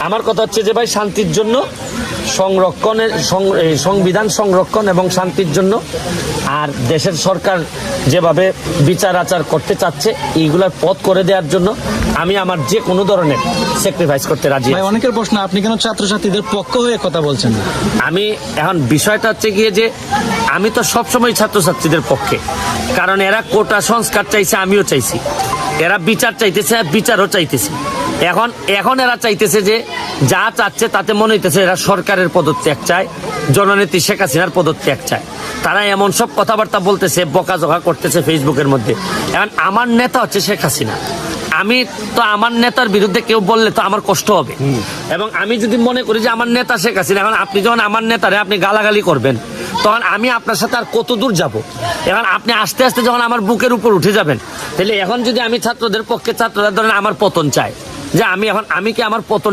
আমার কথা হচ্ছে যে ভাই শান্তির জন্য সংবিধান সংরক্ষণ এবং শান্তির জন্য আর দেশের সরকার যেভাবে বিচার আচার করতে চাচ্ছে এইগুলার পথ করে দেওয়ার জন্য আমি আমার যে কোনো ধরনের স্যাক্রিফাইস করতে রাজি ভাই অনেকের প্রশ্ন, আপনি কেন ছাত্রছাত্রীদের পক্ষ হয়ে কথা বলছেন না? আমি এখন বিষয়টা হচ্ছে গিয়ে যে আমি তো সবসময় ছাত্রছাত্রীদের পক্ষে, কারণ এরা কোটা সংস্কার চাইছে, আমিও চাইছি। এরা বিচার চাইতেছে, বিচারও চাইতেছে। এখন এরা চাইতেছে যে যা চাচ্ছে তাতে মনে হইতেছে এরা সরকারের পদত্যাগ চায়, জননেত্রী শেখ হাসিনার পদত্যাগ চায়। তারা এমন সব কথাবার্তা বলতেছে, বকাঝকা করতেছে ফেসবুকের মধ্যে। এখন আমার নেতা হচ্ছে শেখ হাসিনা, আমি তো আমার নেতার বিরুদ্ধে কেউ বললে তো আমার কষ্ট হবে। এবং আমি যদি মনে করি যে আমার নেতা শেখ হাসিনা, এখন আপনি যখন আমার নেতারে আপনি গালাগালি করবেন, তখন আমি আপনার সাথে আর কত দূর যাব? এখন আপনি আস্তে আস্তে যখন আমার বুকের উপর উঠে যাবেন, তাহলে এখন যদি আমি ছাত্রদের পক্ষে, ছাত্ররা ধরেন আমার পতন চায়, যে আমি কি আমার পতন